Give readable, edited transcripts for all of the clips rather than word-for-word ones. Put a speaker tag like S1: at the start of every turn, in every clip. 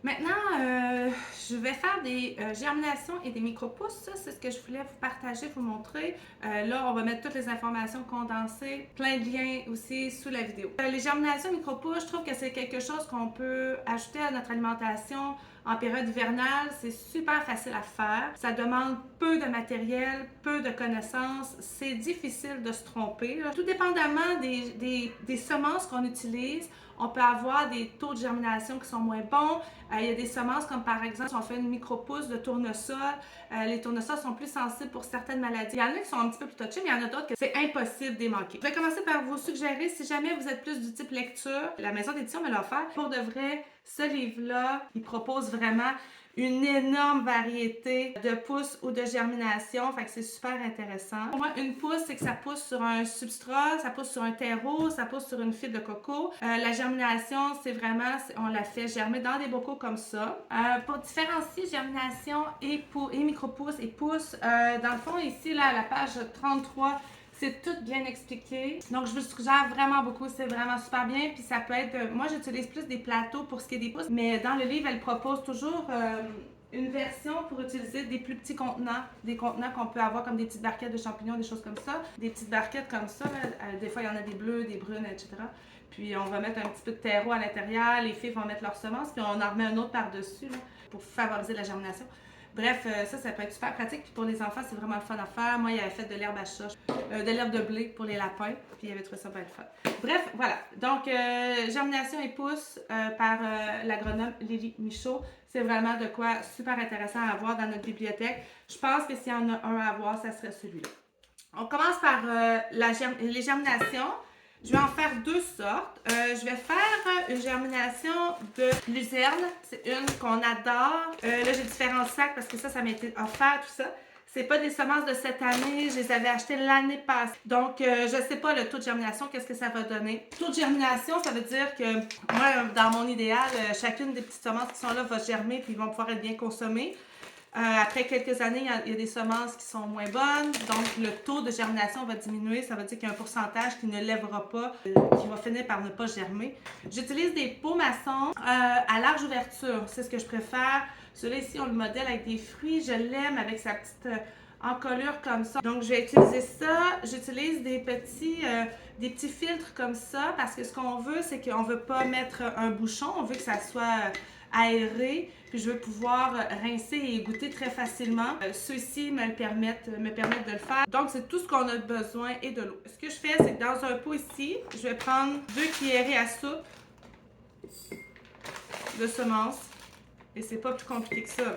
S1: Maintenant, je vais faire des germinations et des micro-pousses. Ça, c'est ce que je voulais vous partager, vous montrer. Là, on va mettre toutes les informations condensées, plein de liens aussi sous la vidéo. Les germinations micro-pousses, je trouve que c'est quelque chose qu'on peut ajouter à notre alimentation en période hivernale. C'est super facile à faire. Ça demande peu de matériel, peu de connaissances. C'est difficile de se tromper. Tout dépendamment des semences qu'on utilise, on peut avoir des taux de germination qui sont moins bons. Il y a des semences comme par exemple, si on fait une micro-pousse de tournesol, les tournesols sont plus sensibles pour certaines maladies. Il y en a qui sont un petit peu plus touchés, mais il y en a d'autres que c'est impossible de les manquer. Je vais commencer par vous suggérer, si jamais vous êtes plus du type lecture, la maison d'édition me l'a offert. Pour de vrai, ce livre-là, il propose vraiment une énorme variété de pousses ou de germination, fait que c'est super intéressant. Pour moi, une pousse, c'est que ça pousse sur un substrat, ça pousse sur un terreau, ça pousse sur une fibre de coco. La germination, c'est vraiment, on la fait germer dans des bocaux comme ça. Pour différencier germination et micro-pousses et pousses, dans le fond, ici, là, à la page 33, c'est tout bien expliqué. Donc, je vous suggère vraiment beaucoup. C'est vraiment super bien. Puis, ça peut être... moi, j'utilise plus des plateaux pour ce qui est des pousses. Mais dans le livre, elle propose toujours une version pour utiliser des plus petits contenants. Des contenants qu'on peut avoir comme des petites barquettes de champignons, des choses comme ça. Des petites barquettes comme ça. Des fois, il y en a des bleus, des brunes, etc. Puis, on va mettre un petit peu de terreau à l'intérieur. Les filles vont mettre leurs semences. Puis, on en remet un autre par-dessus pour favoriser la germination. Bref, ça peut être super pratique. Puis pour les enfants, c'est vraiment le fun à faire. Moi, il avait fait de l'herbe à chat, de l'herbe de blé pour les lapins. Puis il avait trouvé ça bien le fun. Bref, voilà. Donc, germination et pousse par l'agronome Lily Michaud. C'est vraiment de quoi super intéressant à avoir dans notre bibliothèque. Je pense que s'il y en a un à avoir, ça serait celui-là. On commence par les germinations. Je vais en faire deux sortes. Je vais faire une germination de luzerne. C'est une qu'on adore. Là, j'ai différents sacs parce que ça m'a été offert, tout ça. C'est pas des semences de cette année. Je les avais achetées l'année passée. Donc, je sais pas le taux de germination, qu'est-ce que ça va donner. Taux de germination, ça veut dire que moi, dans mon idéal, chacune des petites semences qui sont là va germer puis ils vont pouvoir être bien consommées. Après quelques années, il y a des semences qui sont moins bonnes, donc le taux de germination va diminuer. Ça veut dire qu'il y a un pourcentage qui ne lèvera pas, qui va finir par ne pas germer. J'utilise des pots maçons à large ouverture, c'est ce que je préfère. Celui-là ici, on le modèle avec des fruits, je l'aime avec sa petite encolure comme ça. Donc je vais utiliser ça. J'utilise des petits filtres comme ça parce que ce qu'on veut, c'est qu'on ne veut pas mettre un bouchon, on veut que ça soit aéré, puis je veux pouvoir rincer et goûter très facilement. Ceux-ci me permettent de le faire. Donc, c'est tout ce qu'on a besoin et de l'eau. Ce que je fais, c'est que dans un pot ici, je vais prendre 2 cuillerées à soupe de semences. Et c'est pas plus compliqué que ça.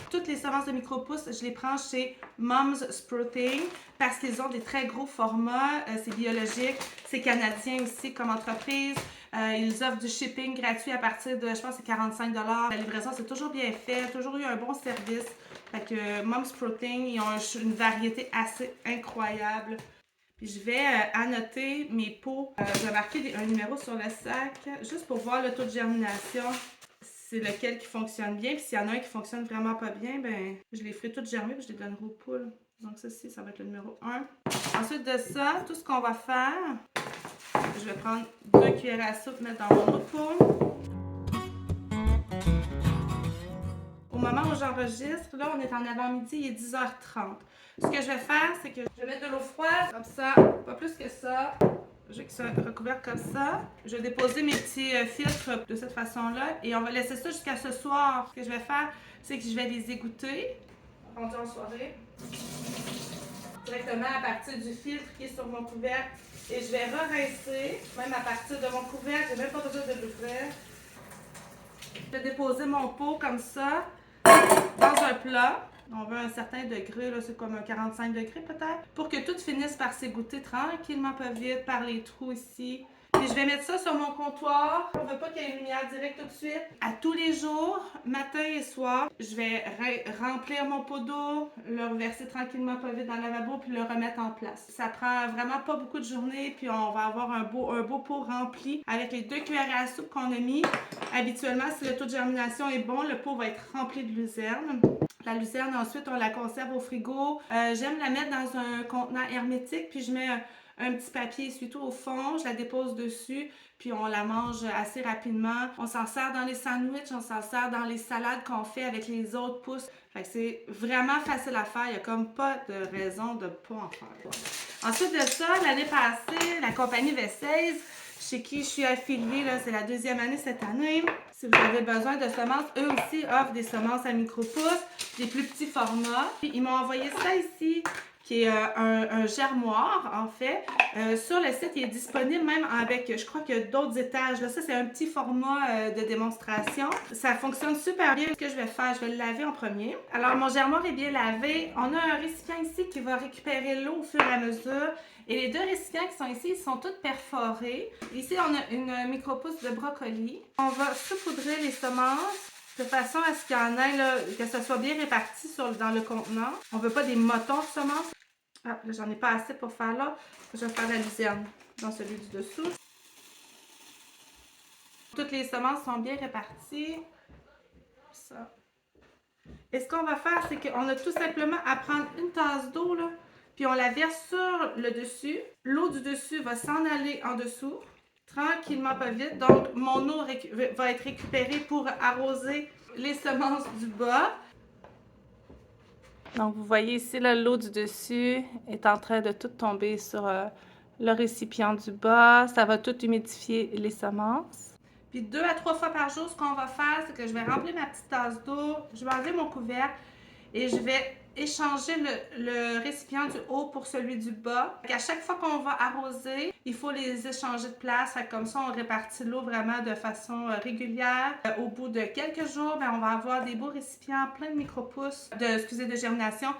S1: Toutes les semences de micro-pousses, je les prends chez Mom's Sprouting parce qu'ils ont des très gros formats. C'est biologique, c'est canadien aussi comme entreprise. Ils offrent du shipping gratuit à partir de, je pense, c'est 45 $. La livraison, c'est toujours bien fait, toujours eu un bon service. Fait que Mom's Sprouting, ils ont une variété assez incroyable. Puis je vais annoter mes pots. Je vais marquer un numéro sur le sac juste pour voir le taux de germination. C'est lequel qui fonctionne bien. Puis s'il y en a un qui fonctionne vraiment pas bien, ben je les ferai toutes germer puis je les donnerai aux poules. Donc ça va être le numéro 1. Ensuite de ça, tout ce qu'on va faire, je vais prendre 2 cuillères à soupe, mettre dans mon autre pot. Au moment où j'enregistre, là on est en avant-midi, il est 10h30. Ce que je vais faire, c'est que je vais mettre de l'eau froide, comme ça, pas plus que ça. Je vais que ça recouvert comme ça. Je vais déposer mes petits filtres de cette façon-là et on va laisser ça jusqu'à ce soir. Ce que je vais faire, c'est que je vais les égoutter, rendu en soirée, directement à partir du filtre qui est sur mon couvercle. Et je vais re-rincer, même à partir de mon couvercle, j'ai même pas besoin de l'ouvrir. Je vais déposer mon pot comme ça dans un plat. On veut un certain degré, là, c'est comme un 45 degrés peut-être, pour que tout finisse par s'égoutter tranquillement, pas vite, par les trous ici. Puis je vais mettre ça sur mon comptoir. On veut pas qu'il y ait une lumière directe tout de suite. À tous les jours, matin et soir, je vais remplir mon pot d'eau, le reverser tranquillement pas vite dans le lavabo, puis le remettre en place. Ça prend vraiment pas beaucoup de journées, puis on va avoir un beau pot rempli avec les 2 cuillères à soupe qu'on a mis. Habituellement, si le taux de germination est bon, le pot va être rempli de luzerne. La lucerne, ensuite, on la conserve au frigo. J'aime la mettre dans un contenant hermétique, puis je mets un petit papier essuie-tout au fond, je la dépose dessus, puis on la mange assez rapidement. On s'en sert dans les sandwichs, on s'en sert dans les salades qu'on fait avec les autres pousses. Fait que c'est vraiment facile à faire, il n'y a comme pas de raison de ne pas en faire. Ensuite de ça, l'année passée, la compagnie V16, chez qui je suis affiliée, c'est la 2e année cette année. Si vous avez besoin de semences, eux aussi offrent des semences à micro-pousses, des plus petits formats. Puis, ils m'ont envoyé ça ici, qui est un germoir, en fait. Sur le site, il est disponible même avec, je crois qu'il y a d'autres étages. Là, ça, c'est un petit format de démonstration. Ça fonctionne super bien. Ce que je vais faire, je vais le laver en premier. Alors, mon germoir est bien lavé. On a un récipient ici qui va récupérer l'eau au fur et à mesure. Et les 2 récipients qui sont ici, ils sont tous perforés. Ici, on a une micro-pousse de brocoli. On va saupoudrer les semences de façon à ce qu'il y en ait, là, que ça soit bien réparti dans le contenant. On ne veut pas des motons de semences. Ah, là, j'en ai pas assez pour faire là. Je vais faire de la luzerne dans celui du dessous. Toutes les semences sont bien réparties. Ça. Et ce qu'on va faire, c'est qu'on a tout simplement à prendre une tasse d'eau, là, puis on la verse sur le dessus. L'eau du dessus va s'en aller en dessous, tranquillement, pas vite. Donc, mon eau va être récupérée pour arroser les semences du bas. Donc, vous voyez ici, l'eau du dessus est en train de tout tomber sur le récipient du bas. Ça va tout humidifier les semences. Puis 2 à 3 fois par jour, ce qu'on va faire, c'est que je vais remplir ma petite tasse d'eau, je vais enlever mon couvercle et je vais échanger le récipient du haut pour celui du bas. À chaque fois qu'on va arroser, il faut les échanger de place. Comme ça, on répartit l'eau vraiment de façon régulière. Au bout de quelques jours, on va avoir des beaux récipients pleins de micro-pousses, de germination.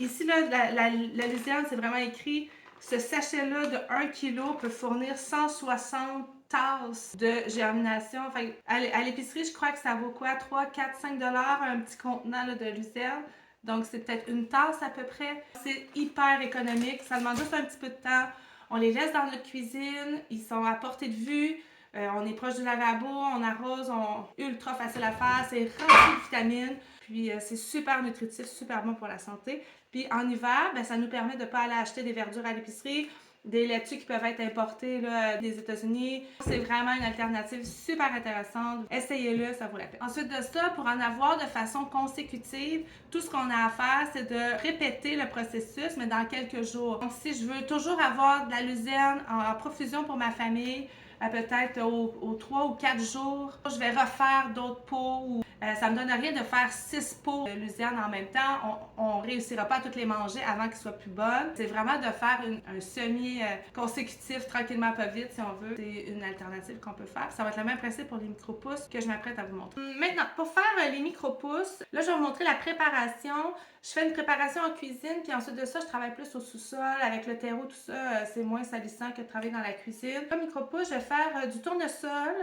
S1: Ici, là, la luzerne, c'est vraiment écrit, ce sachet-là de 1 kg peut fournir 160 tasses de germination. Enfin, à l'épicerie, je crois que ça vaut quoi? 3, 4, 5 $ un petit contenant là, de luzerne. Donc, c'est peut-être une tasse à peu près. C'est hyper économique. Ça demande juste un petit peu de temps. On les laisse dans notre cuisine. Ils sont à portée de vue. On est proche du lavabo, on arrose, ultra facile à faire. C'est rempli de vitamines. Puis, c'est super nutritif, super bon pour la santé. Puis, en hiver, ça nous permet de ne pas aller acheter des verdures à l'épicerie, des laitues qui peuvent être importées là, des États-Unis. C'est vraiment une alternative super intéressante. Essayez-le, ça vaut la peine. Ensuite de ça, pour en avoir de façon consécutive, tout ce qu'on a à faire, c'est de répéter le processus, mais dans quelques jours. Donc, si je veux toujours avoir de la luzerne en profusion pour ma famille, peut-être aux 3 ou 4 jours, je vais refaire d'autres pots. Ça me donne rien de faire 6 pots de luzerne en même temps. On réussira pas à toutes les manger avant qu'elles soient plus bonnes. C'est vraiment de faire un semi-consécutif, tranquillement, pas vite, si on veut. C'est une alternative qu'on peut faire. Ça va être le même principe pour les micro-pousses que je m'apprête à vous montrer. Maintenant, pour faire les micro-pousses, là, je vais vous montrer la préparation. Je fais une préparation en cuisine, puis ensuite de ça, je travaille plus au sous-sol avec le terreau, tout ça. C'est moins salissant que de travailler dans la cuisine. Comme micro-pousse, je vais faire du tournesol,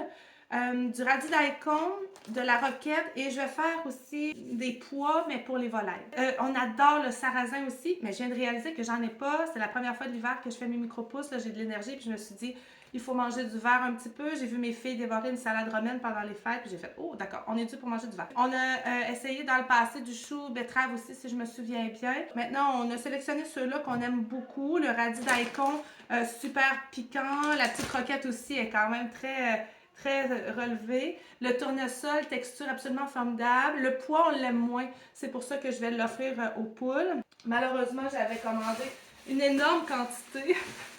S1: du radis daikon, de la roquette et je vais faire aussi des pois, mais pour les volailles. On adore le sarrasin aussi, mais je viens de réaliser que j'en ai pas. C'est la première fois de l'hiver que je fais mes micro-pousses. Là, j'ai de l'énergie, puis je me suis dit, il faut manger du verre un petit peu. J'ai vu mes filles dévorer une salade romaine pendant les fêtes, puis j'ai fait, oh d'accord, on est dû pour manger du verre. On a essayé dans le passé du chou betterave aussi, si je me souviens bien. Maintenant, on a sélectionné ceux-là qu'on aime beaucoup. Le radis daikon, super piquant. La petite roquette aussi est quand même très relevé. Le tournesol, texture absolument formidable. Le pois, on l'aime moins. C'est pour ça que je vais l'offrir aux poules. Malheureusement, j'avais commandé une énorme quantité.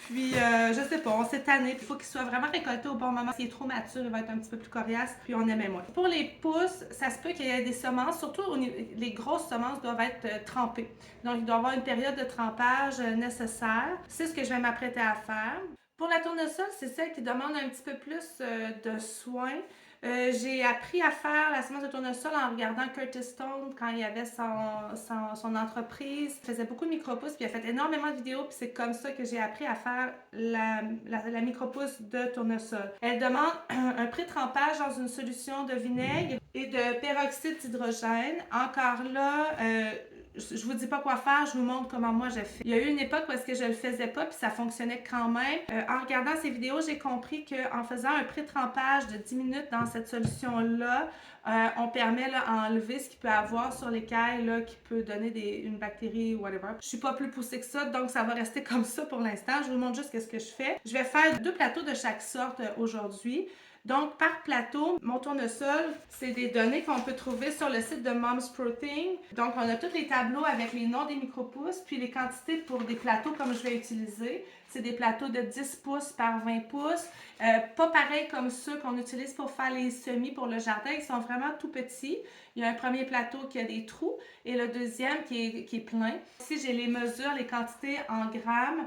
S1: Puis, je sais pas, on s'est tanné. Il faut qu'il soit vraiment récolté au bon moment. S'il est trop mature, il va être un petit peu plus coriace. Puis, on aimait moins. Pour les pousses, ça se peut qu'il y ait des semences. Surtout, les grosses semences doivent être trempées. Donc, il doit y avoir une période de trempage nécessaire. C'est ce que je vais m'apprêter à faire. Pour la tournesol, c'est celle qui demande un petit peu plus de soins. J'ai appris à faire la semence de tournesol en regardant Curtis Stone quand il avait son entreprise. Il faisait beaucoup de micro-pousses, puis il a fait énormément de vidéos, puis c'est comme ça que j'ai appris à faire la micro-pousse de tournesol. Elle demande un pré-trempage dans une solution de vinaigre et de peroxyde d'hydrogène. Encore là, je vous dis pas quoi faire, je vous montre comment moi je fais. Il y a eu une époque où est-ce que je le faisais pas puis ça fonctionnait quand même. En regardant ces vidéos, j'ai compris qu'en faisant un pré-trempage de 10 minutes dans cette solution-là, on permet là, à enlever ce qu'il peut avoir sur l'écaille là, qui peut donner une bactérie ou whatever. Je suis pas plus poussée que ça, donc ça va rester comme ça pour l'instant. Je vous montre juste ce que je fais. Je vais faire 2 plateaux de chaque sorte aujourd'hui. Donc, par plateau, mon tournesol, c'est des données qu'on peut trouver sur le site de Mom's Protein. Donc, on a tous les tableaux avec les noms des micro-pouces, puis les quantités pour des plateaux comme je vais utiliser. C'est des plateaux de 10 pouces par 20 pouces. Pas pareil comme ceux qu'on utilise pour faire les semis pour le jardin. Ils sont vraiment tout petits. Il y a un premier plateau qui a des trous et le deuxième qui est plein. Ici, j'ai les mesures, les quantités en grammes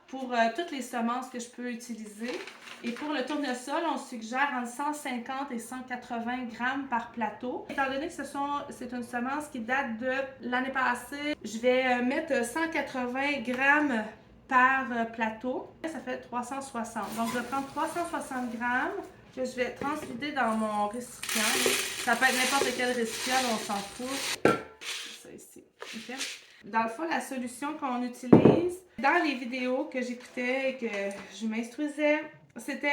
S1: pour toutes les semences que je peux utiliser. Et pour le tournesol, on suggère entre 150 et 180 grammes par plateau. Étant donné que c'est une semence qui date de l'année passée, je vais mettre 180 grammes par plateau. Ça fait 360. Donc, je vais prendre 360 grammes que je vais transvider dans mon récipient. Ça peut être n'importe quel récipient, on s'en fout. Ça ici. OK? Dans le fond, la solution qu'on utilise, dans les vidéos que j'écoutais et que je m'instruisais, c'était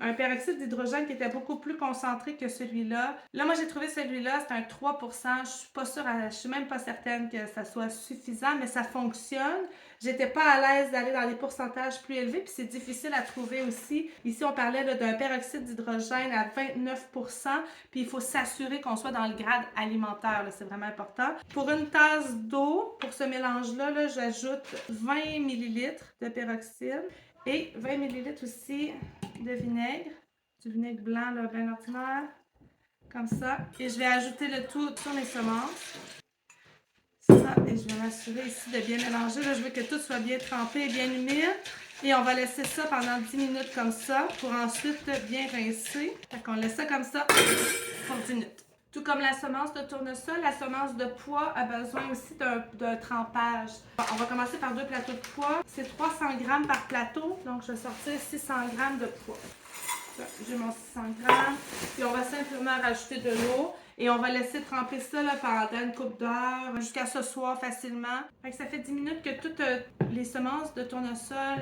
S1: un peroxyde d'hydrogène qui était beaucoup plus concentré que celui-là. Là, moi, j'ai trouvé celui-là, c'est un 3%. Je suis pas sûre, je suis même pas certaine que ça soit suffisant, mais ça fonctionne. J'étais pas à l'aise d'aller dans des pourcentages plus élevés, puis c'est difficile à trouver aussi. Ici, on parlait d'un peroxyde d'hydrogène à 29%, puis il faut s'assurer qu'on soit dans le grade alimentaire, c'est vraiment important. Pour une tasse d'eau, pour ce mélange-là, -là, j'ajoute 20 ml de peroxyde et 20 ml aussi de vinaigre, du vinaigre blanc, là, bien ordinaire, comme ça. Et je vais ajouter le tout sur mes semences. Ça, et je vais m'assurer ici de bien mélanger. Là, je veux que tout soit bien trempé et bien humide. Et on va laisser ça pendant 10 minutes comme ça pour ensuite bien rincer. Fait qu'on laisse ça comme ça pour 10 minutes. Tout comme la semence de tournesol, la semence de pois a besoin aussi d'un trempage. On va commencer par 2 plateaux de pois. C'est 300 grammes par plateau, donc je vais sortir 600 grammes de pois. J'ai mon 600 grammes. Puis on va simplement rajouter de l'eau. Et on va laisser tremper ça là, pendant une couple d'heures jusqu'à ce soir facilement. Fait que ça fait 10 minutes que toutes les semences de tournesol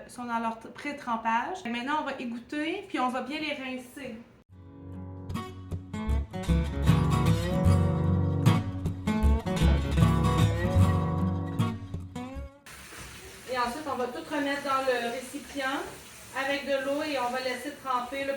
S1: sont dans leur pré-trempage. Maintenant, on va égoutter puis on va bien les rincer. Et ensuite, on va tout remettre dans le récipient avec de l'eau et on va laisser tremper là.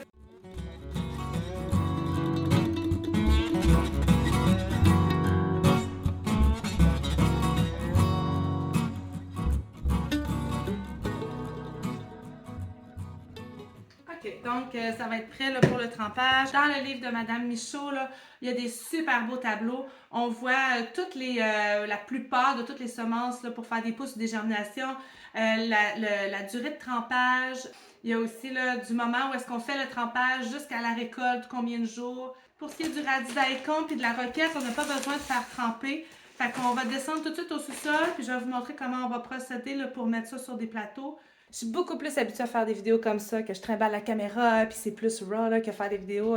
S1: Donc, ça va être prêt là, pour le trempage. Dans le livre de Madame Michaud, là, il y a des super beaux tableaux. On voit la plupart de toutes les semences là, pour faire des pousses ou des germinations, la durée de trempage. Il y a aussi là, du moment où est-ce qu'on fait le trempage jusqu'à la récolte, combien de jours. Pour ce qui est du radis daikon puis de la roquette, on n'a pas besoin de faire tremper. Fait qu'on va descendre tout de suite au sous-sol, puis je vais vous montrer comment on va procéder là, pour mettre ça sur des plateaux. Je suis beaucoup plus habituée à faire des vidéos comme ça, que je trimballe la caméra, puis c'est plus raw là, que faire des vidéos.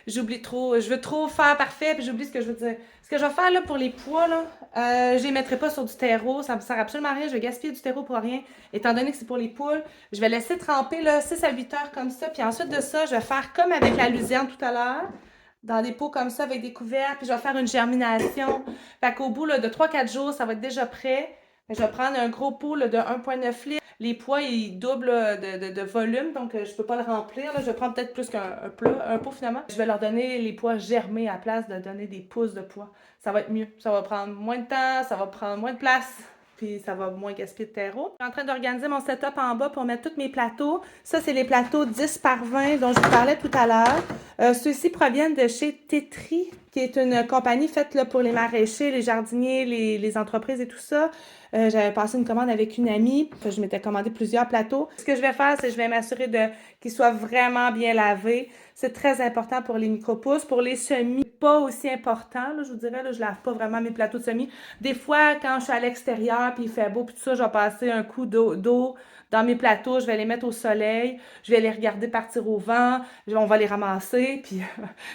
S1: J'oublie trop, je veux trop faire parfait, puis j'oublie ce que je veux dire. Ce que je vais faire là pour les pois, là, je les mettrai pas sur du terreau, ça me sert absolument à rien, je vais gaspiller du terreau pour rien. Étant donné que c'est pour les poules, je vais laisser tremper là, 6 à 8 heures comme ça, puis ensuite de ça, je vais faire comme avec la luzerne tout à l'heure, dans des pots comme ça avec des couverts, puis je vais faire une germination. Fait qu'au bout là, de 3-4 jours, ça va être déjà prêt. Je vais prendre un gros pot là, de 1,9 litres. Les pois, ils doublent de volume, donc je ne peux pas le remplir. Là. Je vais prendre peut-être plus qu'un pot finalement. Je vais leur donner les pois germés à la place de donner des pousses de pois. Ça va être mieux. Ça va prendre moins de temps, ça va prendre moins de place, puis ça va moins gaspiller de terreau. Je suis en train d'organiser mon setup en bas pour mettre tous mes plateaux. Ça, c'est les plateaux 10 par 20 dont je vous parlais tout à l'heure. Ceux-ci proviennent de chez Tetri, qui est une compagnie faite là, pour les maraîchers, les jardiniers, les entreprises et tout ça. J'avais passé une commande avec une amie. Je m'étais commandé plusieurs plateaux. Ce que je vais faire, c'est que je vais m'assurer qu'ils soient vraiment bien lavés. C'est très important pour les micro-pousses. Pour les semis, pas aussi important. Là, je vous dirais, là, je lave pas vraiment mes plateaux de semis. Des fois, quand je suis à l'extérieur puis il fait beau puis tout ça, je vais passer un coup d'eau dans mes plateaux, je vais les mettre au soleil, je vais les regarder partir au vent, on va les ramasser, puis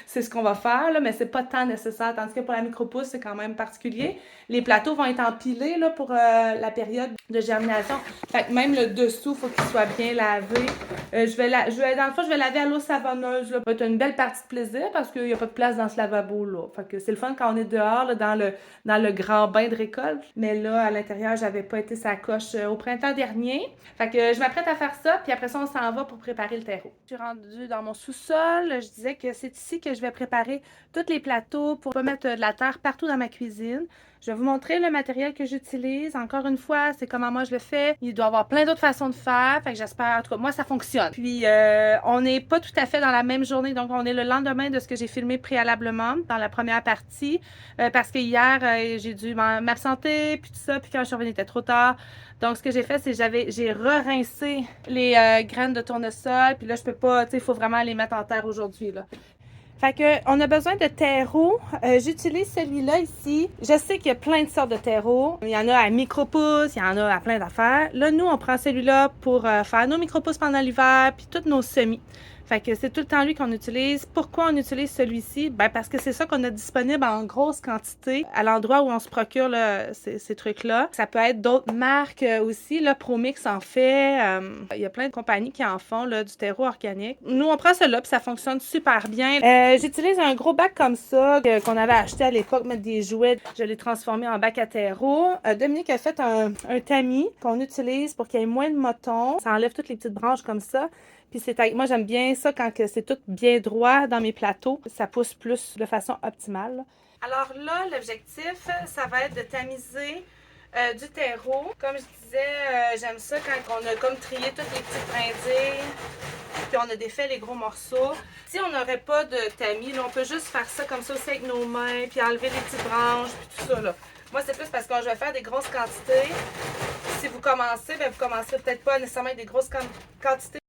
S1: c'est ce qu'on va faire, là, mais c'est pas tant nécessaire. Tandis que pour la micropousse, c'est quand même particulier. Les plateaux vont être empilés là, pour la période de germination. Fait que même le dessous, il faut qu'il soit bien lavé. Dans le fond, je vais laver à l'eau savonneuse. Là. Ça va être une belle partie de plaisir parce qu'il n'y a pas de place dans ce lavabo-là. Fait que c'est le fun quand on est dehors, là, dans le grand bain de récolte. Mais là, à l'intérieur, j'avais pas été sa coche au printemps dernier. Fait que je m'apprête à faire ça, puis après ça, on s'en va pour préparer le terreau. Je suis rendue dans mon sous-sol. Je disais que c'est ici que je vais préparer tous les plateaux pour pas mettre de la terre partout dans ma cuisine. Je vais vous montrer le matériel que j'utilise. Encore une fois, c'est comment moi je le fais. Il doit y avoir plein d'autres façons de faire. Fait que j'espère, en tout cas, moi, ça fonctionne. Puis, on n'est pas tout à fait dans la même journée. Donc, on est le lendemain de ce que j'ai filmé préalablement dans la première partie. Parce que hier, j'ai dû m'absenter, puis tout ça. Puis quand je suis revenue, il était trop tard. Donc, ce que j'ai fait, c'est que j'ai re-rincé les graines de tournesol. Puis là, je peux pas, tu sais, il faut vraiment les mettre en terre aujourd'hui, là. Fait que, on a besoin de terreau. J'utilise celui-là ici. Je sais qu'il y a plein de sortes de terreau. Il y en a à micro-pouces, il y en a à plein d'affaires. Là, nous, on prend celui-là pour faire nos micro-pouces pendant l'hiver, puis tous nos semis. Fait que c'est tout le temps lui qu'on utilise. Pourquoi on utilise celui-ci? Ben parce que c'est ça qu'on a disponible en grosse quantité à l'endroit où on se procure là, ces trucs-là. Ça peut être d'autres marques aussi. Là, ProMix en fait. Il y a plein de compagnies qui en font là, du terreau organique. Nous, on prend cela puis ça fonctionne super bien. J'utilise un gros bac comme ça qu'on avait acheté à l'époque, mettre des jouets. Je l'ai transformé en bac à terreau. Dominique a fait un tamis qu'on utilise pour qu'il y ait moins de motons. Ça enlève toutes les petites branches comme ça. Puis moi, j'aime bien ça quand c'est tout bien droit dans mes plateaux. Ça pousse plus de façon optimale. Alors là, l'objectif, ça va être de tamiser du terreau. Comme je disais, j'aime ça quand on a comme trié toutes les petites brindilles, puis on a défait les gros morceaux. Si on n'aurait pas de tamis, là, on peut juste faire ça comme ça aussi avec nos mains, puis enlever les petites branches, puis tout ça, là. Moi, c'est plus parce que je vais faire des grosses quantités. Si vous commencez, bien, vous commencerez peut-être pas nécessairement avec des grosses quantités.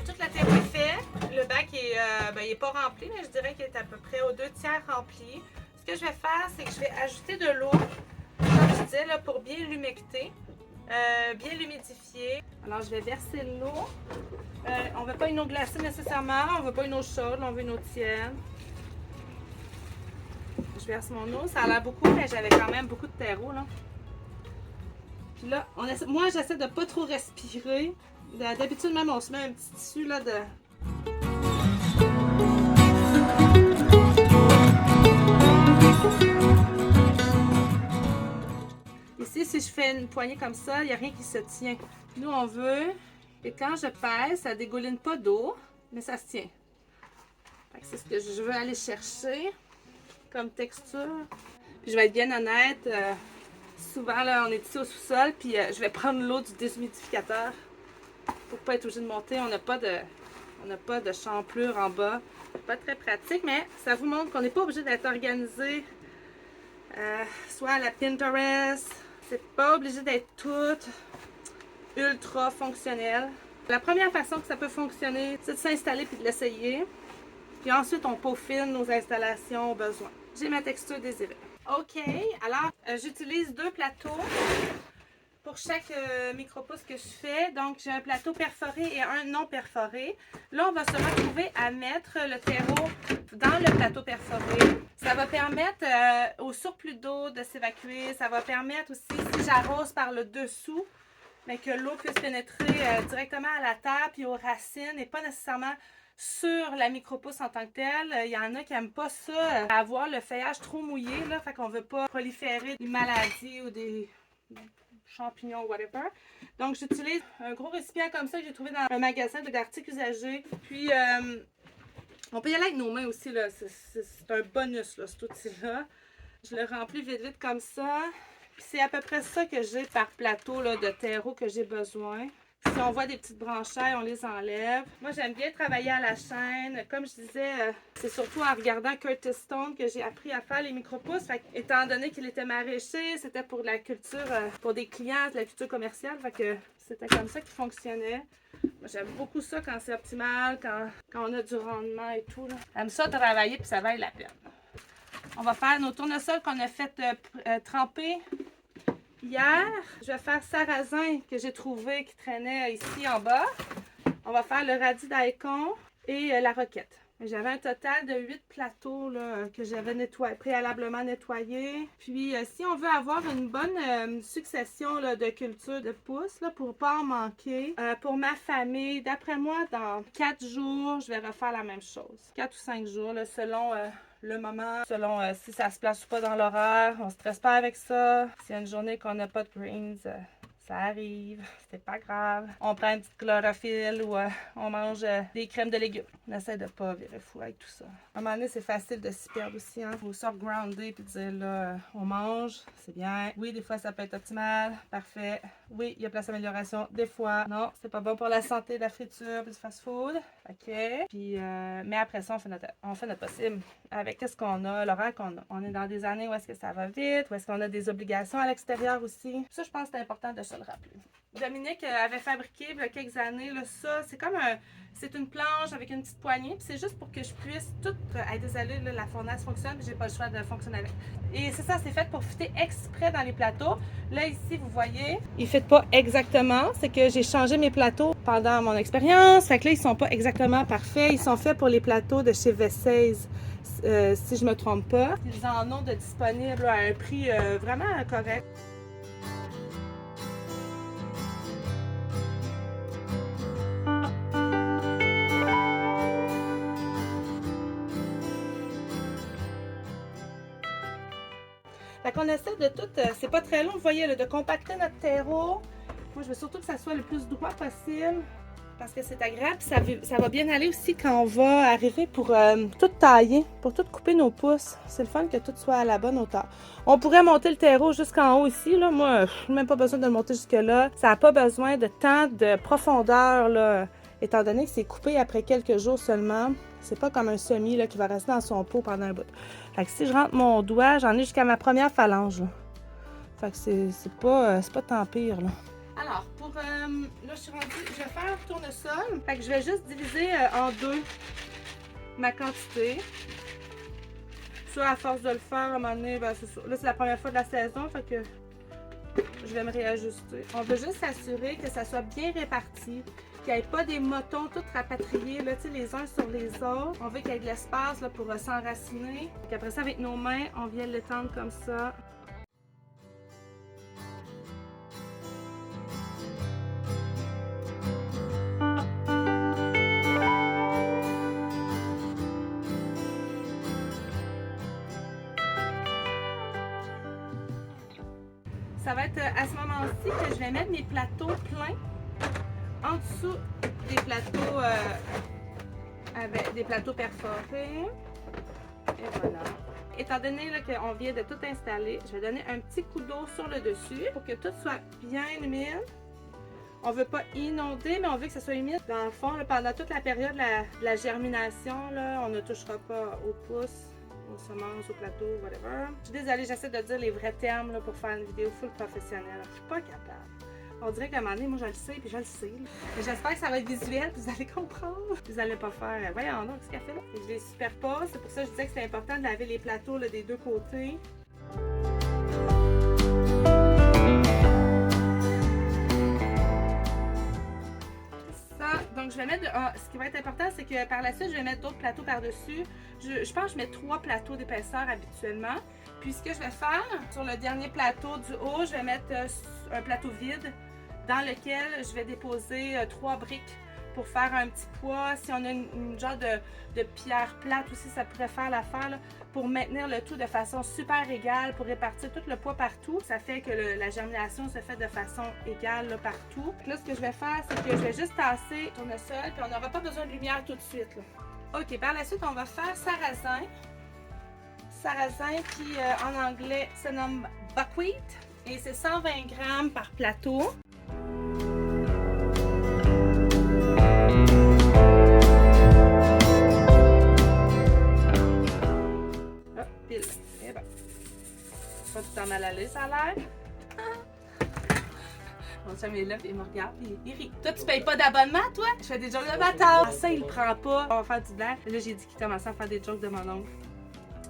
S1: Toute la terre est faite. Le bac il est pas rempli, mais je dirais qu'il est à peu près aux 2/3 rempli. Ce que je vais faire, c'est que je vais ajouter de l'eau, comme je disais, là, pour bien l'humecter, bien l'humidifier. Alors, je vais verser l'eau. On ne veut pas une eau glacée nécessairement, on ne veut pas une eau chaude, on veut une eau tiède. Je verse mon eau. Ça a l'air beaucoup, mais j'avais quand même beaucoup de terreau, là. Puis là, moi, j'essaie de ne pas trop respirer. D'habitude, même, on se met un petit tissu là de... Ici, si je fais une poignée comme ça, il n'y a rien qui se tient. Nous, on veut que quand je pèse, ça ne dégouline pas d'eau, mais ça se tient. C'est ce que je veux aller chercher comme texture. Puis je vais être bien honnête, souvent, là, on est ici au sous-sol, puis je vais prendre l'eau du déshumidificateur. Pour pas être obligé de monter, on n'a pas de champlure en bas. Pas très pratique, mais ça vous montre qu'on n'est pas obligé d'être organisé. Soit à la Pinterest, c'est pas obligé d'être tout ultra fonctionnel. La première façon que ça peut fonctionner, c'est de s'installer puis de l'essayer. Puis ensuite, on peaufine nos installations au besoin. J'ai ma texture désirée. OK, alors j'utilise 2 plateaux pour chaque micro-pouce que je fais. Donc, j'ai un plateau perforé et un non perforé. Là, on va se retrouver à mettre le terreau dans le plateau perforé. Ça va permettre au surplus d'eau de s'évacuer. Ça va permettre aussi, si j'arrose par le dessous, mais que l'eau puisse pénétrer directement à la terre puis aux racines et pas nécessairement sur la micro-pousse en tant que telle. Il y en a qui n'aiment pas ça, avoir le feuillage trop mouillé, là, fait qu'on ne veut pas proliférer des maladies ou des champignons, whatever. Donc, j'utilise un gros récipient comme ça que j'ai trouvé dans un magasin d'articles usagés. Puis, on peut y aller avec nos mains aussi, là. C'est un bonus, là, cet outil-là. Je le remplis vite, vite comme ça. Puis, c'est à peu près ça que j'ai par plateau là, de terreau que j'ai besoin. Si on voit des petites branchailles, on les enlève. Moi, j'aime bien travailler à la chaîne. Comme je disais, c'est surtout en regardant Curtis Stone que j'ai appris à faire les micro-pousses. Fait, étant donné qu'il était maraîcher, c'était pour de la culture, pour des clients, de la culture commerciale. Fait que c'était comme ça qu'il fonctionnait. Moi, j'aime beaucoup ça quand c'est optimal, quand on a du rendement et tout. J'aime ça travailler puis ça vaut la peine. On va faire nos tournesols qu'on a fait tremper hier. Je vais faire sarrasin que j'ai trouvé qui traînait ici en bas. On va faire le radis daikon et la roquette. J'avais un total de 8 plateaux là, que j'avais préalablement nettoyés. Puis si on veut avoir une bonne succession là, de culture de pousses là, pour ne pas en manquer, pour ma famille, d'après moi, dans 4 jours, je vais refaire la même chose. 4 ou 5 jours, là, selon le moment, selon si ça se place ou pas dans l'horaire. On ne stresse pas avec ça. S'il y a une journée qu'on n'a pas de greens, ça arrive, c'est pas grave. On prend une petite chlorophylle ou on mange des crèmes de légumes. On essaie de pas virer fou avec tout ça. À un moment donné, c'est facile de s'y perdre aussi. Hein. Faut se grounder puis dire là, on mange, c'est bien. Oui, des fois, ça peut être optimal. Parfait. Oui, il y a place d'amélioration. Des fois, non, c'est pas bon pour la santé, la friture puis du fast-food. OK. Puis, mais après ça, on fait notre possible avec qu'est-ce qu'on a, l'horaire qu'on a. On est dans des années où est-ce que ça va vite, où est-ce qu'on a des obligations à l'extérieur aussi. Ça, je pense que c'est important de se le rappeler. Dominique avait fabriqué il y a quelques années, là, ça, c'est comme c'est une planche avec une petite poignée, puis c'est juste pour que je puisse tout... désolée, là, la fournaise fonctionne, puis j'ai pas le choix de fonctionner avec. Et c'est ça, c'est fait pour fitter exprès dans les plateaux. Là, ici, vous voyez, ils ne fitent pas exactement. C'est que j'ai changé mes plateaux pendant mon expérience. Fait que là, ils sont pas exactement parfaits. Ils sont faits pour les plateaux de chez V16, si je me trompe pas. Ils en ont de disponibles à un prix vraiment correct. Fait qu'on essaie de tout, c'est pas très long, vous voyez, là, de compacter notre terreau. Moi, je veux surtout que ça soit le plus droit possible parce que c'est agréable. Ça va bien aller aussi quand on va arriver pour tout tailler, pour tout couper nos pouces. C'est le fun que tout soit à la bonne hauteur. On pourrait monter le terreau jusqu'en haut ici. Là. Moi, je n'ai même pas besoin de le monter jusque-là. Ça n'a pas besoin de tant de profondeur, là, étant donné que c'est coupé après quelques jours seulement. C'est pas comme un semis là, qui va rester dans son pot pendant un bout. Fait que si je rentre mon doigt, j'en ai jusqu'à ma première phalange. Là. Fait que c'est pas tant pire. Là. Alors, là, je suis rendue, je vais faire un tournesol. Fait que je vais juste diviser en deux ma quantité. Ça, à force de le faire, à un moment donné, ben, c'est ça. Là, c'est la première fois de la saison, fait que je vais me réajuster. On veut juste s'assurer que ça soit bien réparti. Qu'il n'y ait pas des motons tous rapatriés là, les uns sur les autres. On veut qu'il y ait de l'espace pour s'enraciner. Après ça, avec nos mains, on vient l'étendre comme ça. Ça va être à ce moment-ci que je vais mettre mes plateaux pleins en dessous des plateaux avec des plateaux perforés. Et voilà. Étant donné qu'on vient de tout installer, je vais donner un petit coup d'eau sur le dessus pour que tout soit bien humide. On ne veut pas inonder, mais on veut que ça soit humide. Dans le fond, là, pendant toute la période de la germination, là, on ne touchera pas aux pousses, aux semences, au plateau, whatever. Je suis désolée, j'essaie de dire les vrais termes là, pour faire une vidéo full professionnelle. Je suis pas capable. On dirait qu'à un moment donné, moi je le sais, puis je le sais. Mais j'espère que ça va être visuel, puis vous allez comprendre. Vous allez pas faire, voyons donc, ce qu'elle fait là. Et je les superpose, c'est pour ça que je disais que c'est important de laver les plateaux là, des deux côtés. Donc, je vais mettre. Ce qui va être important, c'est que par la suite, je vais mettre d'autres plateaux par-dessus. Je pense que je mets 3 plateaux d'épaisseur habituellement. Puis, ce que je vais faire, sur le dernier plateau du haut, je vais mettre un plateau vide dans lequel je vais déposer 3 briques pour faire un petit poids. Si on a une genre de pierre plate aussi, ça pourrait faire l'affaire pour maintenir le tout de façon super égale, pour répartir tout le poids partout. Ça fait que la germination se fait de façon égale là, partout. Donc là, ce que je vais faire, c'est que je vais juste tasser le tournesol, puis on n'aura pas besoin de lumière tout de suite. Là. OK, par la suite, on va faire sarrasin. Sarrasin qui, en anglais, se nomme buckwheat. Et c'est 120 grammes par plateau. Hop, pile. Et ben. Pas tout le temps mal à l'aise, ça a l'air. Mon chum est là, puis il me regarde, puis il rit. Toi, tu payes pas d'abonnement, toi? Je fais des jokes de ma tante. Ah, ça, il le prend pas. On va faire du blague. Là, j'ai dit qu'il commençait à faire des jokes de mon oncle.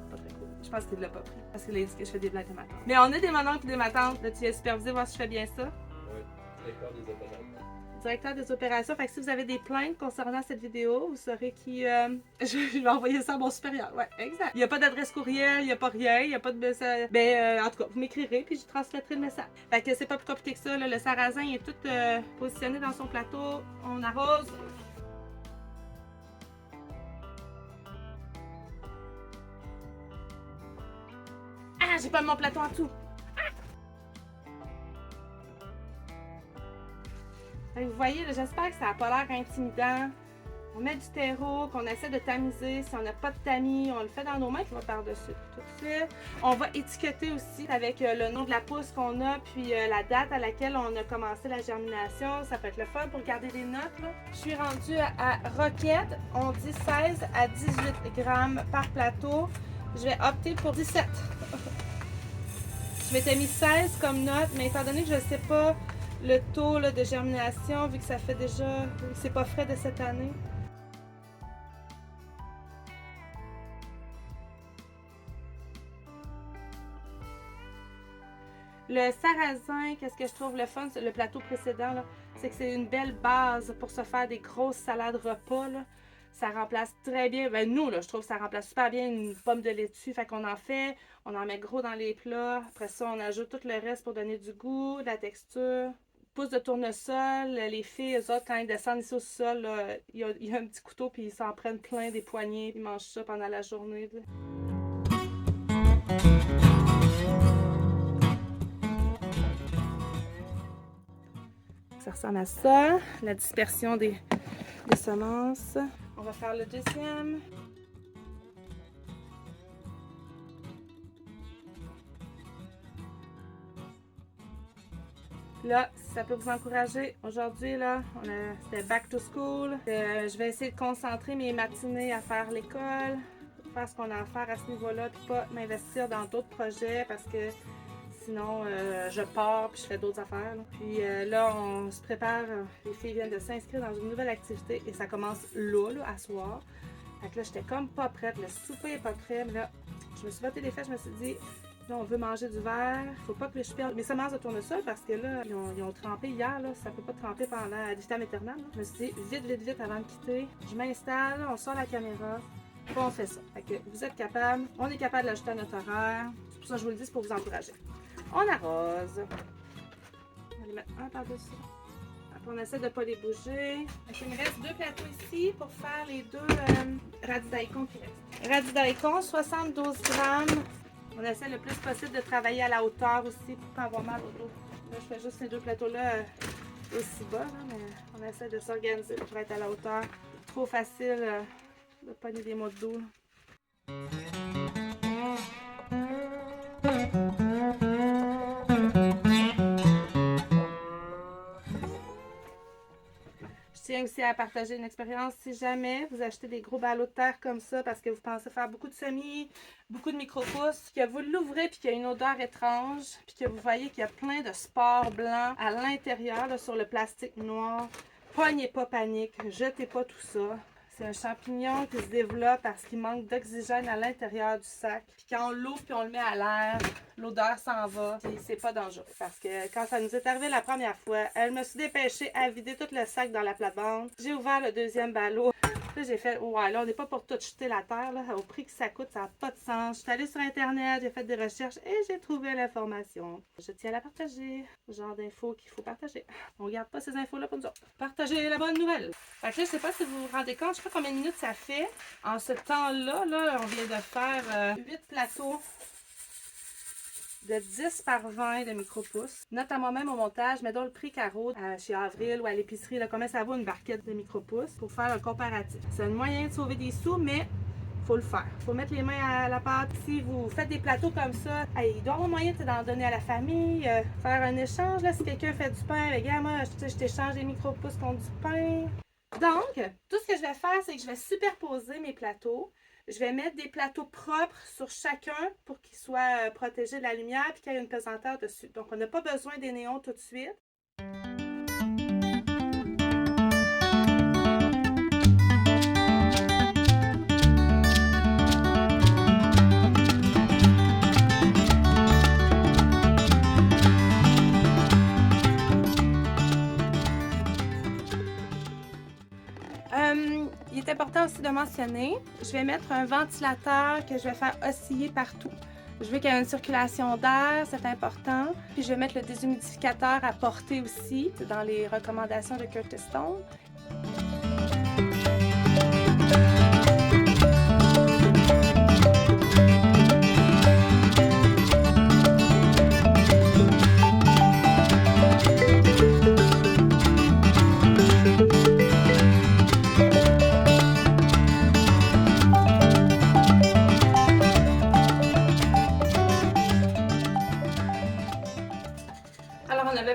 S1: Pas très cool. Je pense qu'il l'a pas pris. Parce qu'il a dit que je fais des blagues de ma tante. Mais on a des mon oncle et des ma tante. Là, tu viens superviser, voir si je fais bien ça.
S2: Oui, directeur des opérations.
S1: Directeur des opérations. Fait que si vous avez des plaintes concernant cette vidéo, vous saurez qui. Je vais envoyer ça à mon supérieur. Ouais, exact. Il n'y a pas d'adresse courriel, il n'y a pas rien, il n'y a pas de message. En tout cas, vous m'écrirez puis je transmettrai le message. Fait que c'est pas plus compliqué que ça. Là. Le sarrasin est tout positionné dans son plateau. On arrose. Ah, j'ai pas mis mon plateau en dessous. Vous voyez, j'espère que ça n'a pas l'air intimidant. On met du terreau, qu'on essaie de tamiser. Si on n'a pas de tamis, on le fait dans nos mains, qui va par-dessus tout de suite. On va étiqueter aussi avec le nom de la pousse qu'on a, puis la date à laquelle on a commencé la germination. Ça peut être le fun pour garder des notes. Là. Je suis rendue à Roquette. On dit 16 à 18 grammes par plateau. Je vais opter pour 17. Je m'étais mis 16 comme note, mais étant donné que je ne sais pas le taux là, de germination, vu que ça fait déjà, c'est pas frais de cette année. Le sarrasin, qu'est-ce que je trouve le fun, le plateau précédent, c'est que c'est une belle base pour se faire des grosses salades repas. Là. Ça remplace très bien, ben nous, là, je trouve que ça remplace super bien une pomme de laitue. Fait qu'on en fait, on en met gros dans les plats. Après ça, on ajoute tout le reste pour donner du goût, de la texture. Pousse de tournesol, les filles, eux autres, quand ils descendent ici au sol, il y a un petit couteau puis ils s'en prennent plein des poignets, ils mangent ça pendant la journée. Là. Ça ressemble à ça, la dispersion des semences. On va faire le deuxième. Là, si ça peut vous encourager, aujourd'hui, là, c'était back to school. Je vais essayer de concentrer mes matinées à faire l'école, faire ce qu'on a à faire à ce niveau-là, puis pas m'investir dans d'autres projets parce que sinon, je pars puis je fais d'autres affaires. Là. Puis là, on se prépare. Les filles viennent de s'inscrire dans une nouvelle activité et ça commence là à soir. Fait que là, j'étais comme pas prête. Le souper est pas prêt. Mais là, je me suis battu les fesses, je me suis dit... Là, on veut manger du verre. Faut pas que je perde mes semences de tournesol parce que là, ils ont trempé hier. Là, ça peut pas tremper pendant la vitam éternelle. Je me suis dit, vite avant de quitter. Je m'installe, on sort la caméra. Puis on fait ça. Fait que vous êtes capable. On est capable de l'ajouter à notre horaire. C'est pour ça que je vous le dis, c'est pour vous encourager. On arrose. On va les mettre un par-dessus. Après, on essaie de ne pas les bouger. Donc, il me reste 2 plateaux ici pour faire les 2 radis daikon qui restent. Radis daikon, 72 grammes. On essaie le plus possible de travailler à la hauteur aussi pour pas avoir mal au dos. Là, je fais juste ces 2 plateaux-là aussi bas, là, mais on essaie de s'organiser pour être à la hauteur. Trop facile de pogner des maux de dos. Je tiens aussi à partager une expérience. Si jamais vous achetez des gros ballots de terre comme ça parce que vous pensez faire beaucoup de semis, beaucoup de micro-pousses, que vous l'ouvrez puis qu'il y a une odeur étrange, puis que vous voyez qu'il y a plein de spores blancs à l'intérieur sur le plastique noir, pognez pas panique, jetez pas tout ça. C'est un champignon qui se développe parce qu'il manque d'oxygène à l'intérieur du sac. Puis quand on l'ouvre puis on le met à l'air, l'odeur s'en va. Puis c'est pas dangereux. Parce que quand ça nous est arrivé la première fois, elle me suis dépêchée à vider tout le sac dans la plate-bande. J'ai ouvert le deuxième ballot. Puis j'ai fait, ouais, là, on n'est pas pour tout jeter la terre, là. Au prix que ça coûte, ça n'a pas de sens. Je suis allée sur Internet, j'ai fait des recherches et j'ai trouvé l'information. Je tiens à la partager. Le genre d'infos qu'il faut partager. On ne garde pas ces infos-là pour nous autres. Partagez la bonne nouvelle. Fait que là, je sais pas si vous vous rendez compte, je sais pas combien de minutes ça fait. En ce temps-là, là, on vient de faire 8 plateaux de 10 par 20 de micro-pouces. Note à moi-même au montage, mets donc le prix carreau chez Avril ou à l'épicerie, combien ça vaut une barquette de micro-pouces pour faire un comparatif. C'est un moyen de sauver des sous, mais faut le faire. Faut mettre les mains à la pâte. Si vous faites des plateaux comme ça, il doit y avoir moyen d'en donner à la famille, faire un échange. Là, si quelqu'un fait du pain, les gars, moi, je t'échange des micro-pouces contre du pain. Donc, tout ce que je vais faire, c'est que je vais superposer mes plateaux. Je vais mettre des plateaux propres sur chacun pour qu'ils soient protégés de la lumière et qu'il y ait une pesanteur dessus. Donc, on n'a pas besoin des néons tout de suite. Il est important aussi de mentionner, je vais mettre un ventilateur que je vais faire osciller partout. Je veux qu'il y ait une circulation d'air, c'est important. Puis je vais mettre le déshumidificateur à portée aussi, c'est dans les recommandations de Curtis Stone.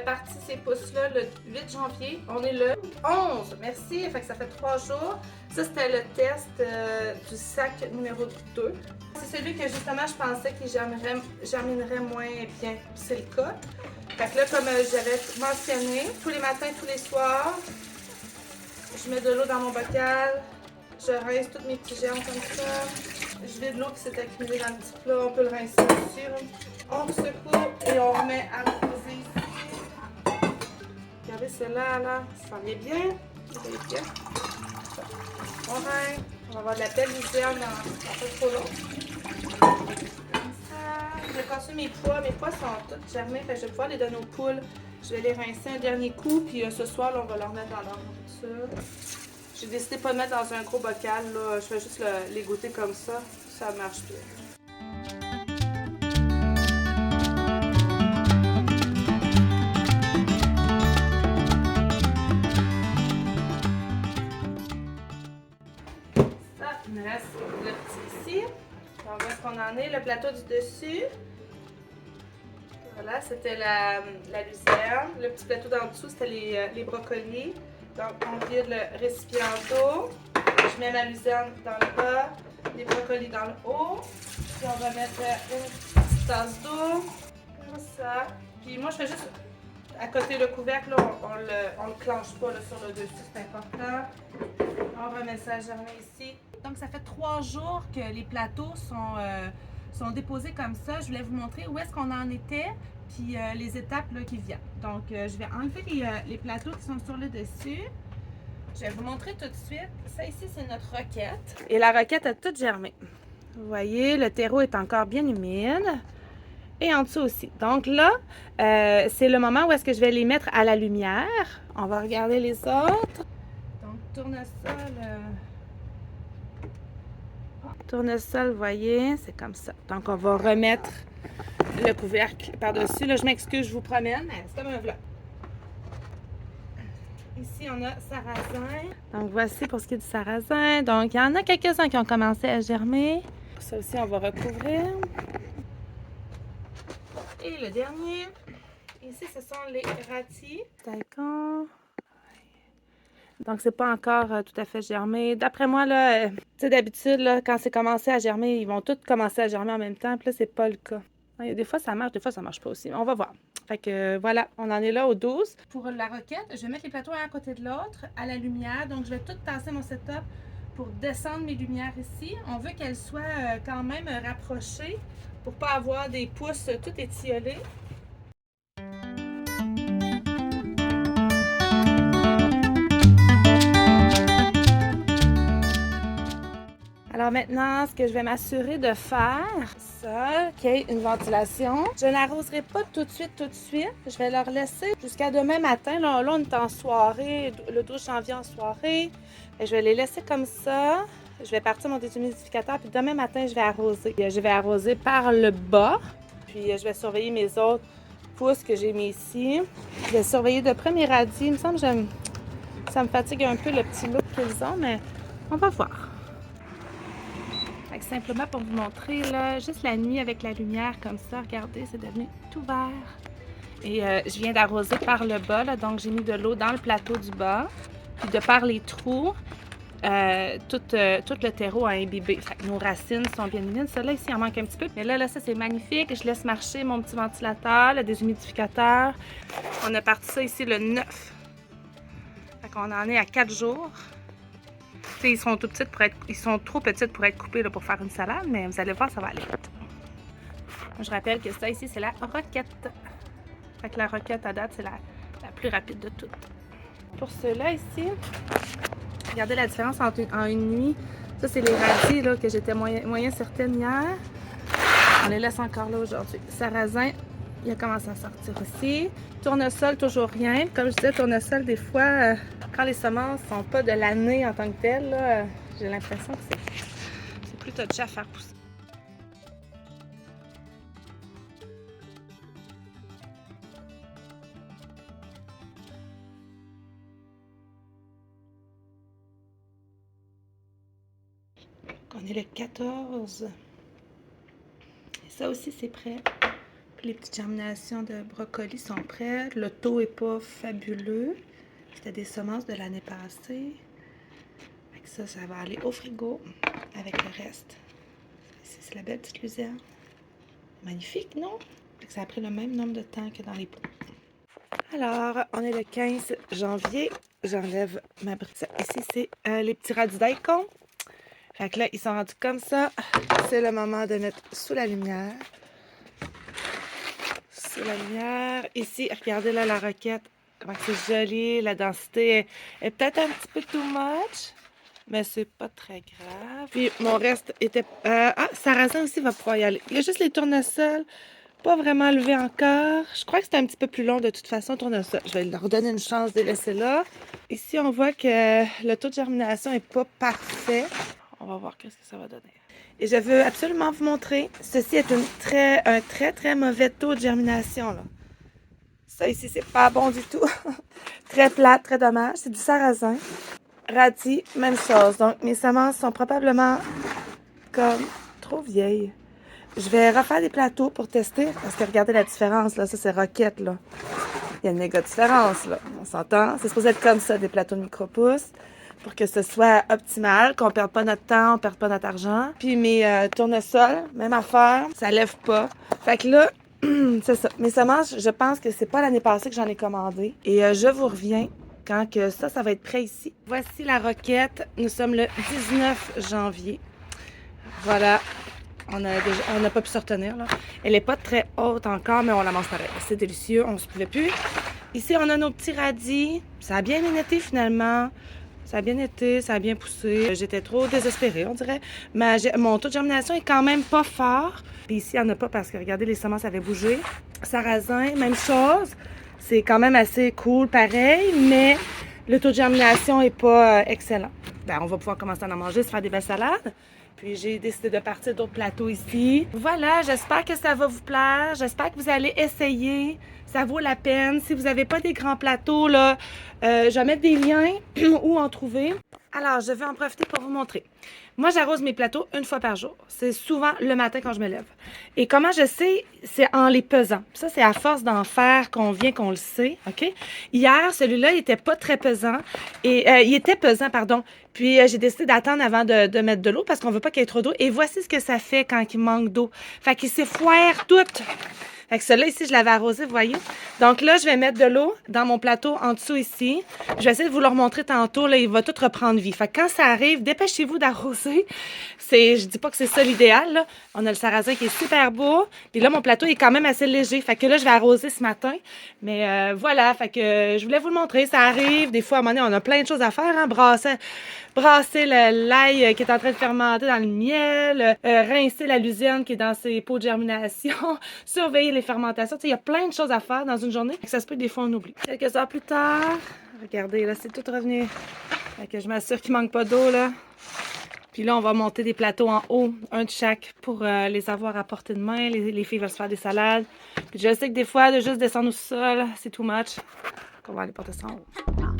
S1: Parti ces pouces-là le 8 janvier. On est le 11. Merci. Fait que ça fait 3 jours. Ça, c'était le test du sac numéro 2. C'est celui que justement je pensais qu'il germinerait moins bien. C'est le cas. Fait que là, comme j'avais mentionné, tous les matins, tous les soirs, je mets de l'eau dans mon bocal. Je rince tous mes petits germes comme ça. Je vide l'eau qui s'est accumulée dans le petit plat. On peut le rincer dessus. On secoue et on remet à reposer ici. Regardez celle-là, là, ça vient bien. On rince. On va avoir de la belle luzerne dans pas trop long. Comme ça. Je vais passer mes pois. Mes pois sont tous germés. Fait que je vais pouvoir les donner aux poules. Je vais les rincer un dernier coup. Puis ce soir, là, on va leur mettre dans leur nourriture. J'ai décidé de pas le mettre dans un gros bocal. Là. Je vais juste les goûter comme ça. Ça marche bien. Il me reste le petit ici. On voit ce qu'on en est. Le plateau du dessus. Voilà, c'était la luzerne. Le petit plateau d'en dessous, c'était les brocolis. Donc, on vide le récipient d'eau. Je mets ma luzerne dans le bas, les brocolis dans le haut. Puis on va mettre une petite tasse d'eau. Comme ça. Puis moi, je fais juste à côté le couvercle, là, on le clenche pas là, sur le dessus, c'est important. On remet ça à germer ici. Donc, ça fait 3 jours que les plateaux sont déposés comme ça. Je voulais vous montrer où est-ce qu'on en était, puis les étapes là, qui viennent. Donc, je vais enlever les plateaux qui sont sur le dessus. Je vais vous montrer tout de suite. Ça ici, c'est notre roquette. Et la roquette a toute germé. Vous voyez, le terreau est encore bien humide. Et en dessous aussi. Donc là, c'est le moment où est-ce que je vais les mettre à la lumière. On va regarder les autres. Donc, tournesol. Tournesol, vous voyez, c'est comme ça. Donc, on va remettre le couvercle par-dessus. Là, je m'excuse, je vous promène, mais c'est comme un vlog. Ici, on a sarrasin. Donc, voici pour ce qui est du sarrasin. Donc, il y en a quelques-uns qui ont commencé à germer. Ça aussi, on va recouvrir. Et le dernier, ici, ce sont les ratis. D'accord. Donc, c'est pas encore tout à fait germé. D'après moi, là, tu sais, d'habitude, là, quand c'est commencé à germer, ils vont tous commencer à germer en même temps. Puis là, c'est pas le cas. Des fois, ça marche, des fois, ça marche pas aussi. On va voir. Fait que voilà, on en est là au 12. Pour la roquette, je vais mettre les plateaux un à côté de l'autre, à la lumière. Donc, je vais tout tasser mon setup pour descendre mes lumières ici. On veut qu'elles soient quand même rapprochées pour pas avoir des pouces tout étiolés. maintenant, ce que je vais m'assurer de faire, ça, qu'il y ait une ventilation. Je n'arroserai pas tout de suite. Je vais leur laisser jusqu'à demain matin. Là, on est en soirée, le 12 janvier en soirée. Et je vais les laisser comme ça. Je vais partir mon déshumidificateur, puis demain matin, je vais arroser. Je vais arroser par le bas, puis je vais surveiller mes autres pousses que j'ai mis ici. Je vais surveiller de près mes radis. Il me semble que ça me fatigue un peu le petit look qu'ils ont, mais on va voir. Fait que simplement pour vous montrer, là, juste la nuit avec la lumière comme ça, regardez, c'est devenu tout vert. Et je viens d'arroser par le bas, là, donc j'ai mis de l'eau dans le plateau du bas. Puis de par les trous, tout le terreau a imbibé. Fait que nos racines sont bien humides. Ça, là, ici, il en manque un petit peu. Mais là, ça, c'est magnifique. Je laisse marcher mon petit ventilateur, le déshumidificateur. On a parti ça ici le 9. Fait qu'on en est à 4 jours. T'sais, ils sont trop petites pour être coupées là, pour faire une salade, mais vous allez voir, ça va aller vite. Je rappelle que ça, ici, c'est la roquette. Fait que la roquette, à date, c'est la plus rapide de toutes. Pour ceux-là, ici, regardez la différence en une nuit. Ça, c'est les radis là, que j'étais moyen certaine hier. On les laisse encore là aujourd'hui. Sarrasin, il a commencé à sortir aussi. Tournesol, toujours rien. Comme je disais, tournesol, des fois, quand les semences ne sont pas de l'année en tant que telles, j'ai l'impression que c'est plus touché à faire pousser. On est le 14. Et ça aussi, c'est prêt. Puis les petites germinations de brocoli sont prêtes. Le taux n'est pas fabuleux. C'était des semences de l'année passée. Avec ça, ça va aller au frigo avec le reste. Ici, c'est la belle petite luzerne. Magnifique, non? Ça a pris le même nombre de temps que dans les pots. Alors, on est le 15 janvier. J'enlève ma brique. Ici, c'est les petits radis daikon. Fait que là, ils sont rendus comme ça. C'est le moment de mettre sous la lumière. Sous la lumière. Ici, regardez là la roquette. Comment c'est joli. La densité est peut-être un petit peu too much. Mais c'est pas très grave. Puis mon reste était... sarrasin aussi va pouvoir y aller. Il y a juste les tournesols. Pas vraiment levé encore. Je crois que c'est un petit peu plus long de toute façon, tournesol. Je vais leur donner une chance de laisser là. Ici, on voit que le taux de germination n'est pas parfait. On va voir qu'est-ce que ça va donner. Et je veux absolument vous montrer. Ceci est un très mauvais taux de germination. Là. Ça ici, c'est pas bon du tout. Très plate, très dommage. C'est du sarrasin. Radis, même chose. Donc, mes semences sont probablement comme trop vieilles. Je vais refaire des plateaux pour tester. Parce que regardez la différence. Là. Ça, c'est roquette. Là. Il y a une méga différence. Là. On s'entend. C'est supposé être comme ça, des plateaux de micro-pouces. Pour que ce soit optimal, qu'on ne perde pas notre temps, on ne perde pas notre argent. Puis mes tournesols, même affaire, ça lève pas. Fait que là, c'est ça. Mes semences, je pense que c'est pas l'année passée que j'en ai commandé. Et je vous reviens quand que ça va être prêt ici. Voici la roquette. Nous sommes le 19 janvier. Voilà. On n'a pas pu se retenir, là. Elle n'est pas très haute encore, mais on la mange pareil. C'est délicieux, on ne se pouvait plus. Ici, on a nos petits radis. Ça a bien été finalement. Ça a bien été, ça a bien poussé. J'étais trop désespérée, on dirait. Mais mon taux de germination est quand même pas fort. Puis ici, il n'y en a pas parce que, regardez, les semences avaient bougé. Sarrasin, même chose. C'est quand même assez cool, pareil, mais le taux de germination n'est pas excellent. Ben, on va pouvoir commencer à en manger, se faire des belles salades. Puis j'ai décidé de partir d'autres plateaux ici. Voilà, j'espère que ça va vous plaire. J'espère que vous allez essayer. Ça vaut la peine. Si vous n'avez pas des grands plateaux, là, je vais mettre des liens où en trouver. Alors, je vais en profiter pour vous montrer. Moi, j'arrose mes plateaux une fois par jour. C'est souvent le matin quand je me lève. Et comment je sais? C'est en les pesant. Ça, c'est à force d'en faire qu'on le sait, OK? Hier, celui-là, il était pas très pesant. Et il était pesant, pardon. Puis, j'ai décidé d'attendre avant de mettre de l'eau parce qu'on veut pas qu'il y ait trop d'eau. Et voici ce que ça fait quand il manque d'eau. Fait qu'il s'effoire tout. Fait que celui-là, ici, je l'avais arrosé, vous voyez? Donc là, je vais mettre de l'eau dans mon plateau en dessous ici. Je vais essayer de vous le remontrer tantôt. Là, il va tout reprendre vie. Fait que quand ça arrive, dépêchez-vous d'arroser. Je dis pas que c'est ça l'idéal, là. On a le sarrasin qui est super beau. Puis là, mon plateau est quand même assez léger. Fait que là, je vais arroser ce matin. Mais voilà, fait que je voulais vous le montrer. Ça arrive. Des fois, à un moment donné, on a plein de choses à faire. Hein? Brasser l'ail qui est en train de fermenter dans le miel, rincer la luzerne qui est dans ses pots de germination, surveiller les fermentations. Tu sais, il y a plein de choses à faire dans une journée. Ça se peut que des fois on oublie. Quelques heures plus tard, regardez, là, c'est tout revenu. Fait que je m'assure qu'il manque pas d'eau, là. Puis là, on va monter des plateaux en haut, un de chaque, pour les avoir à portée de main. Les filles veulent se faire des salades. Puis je sais que des fois, de juste descendre au sol, c'est too much. Donc on va aller porter ça en haut.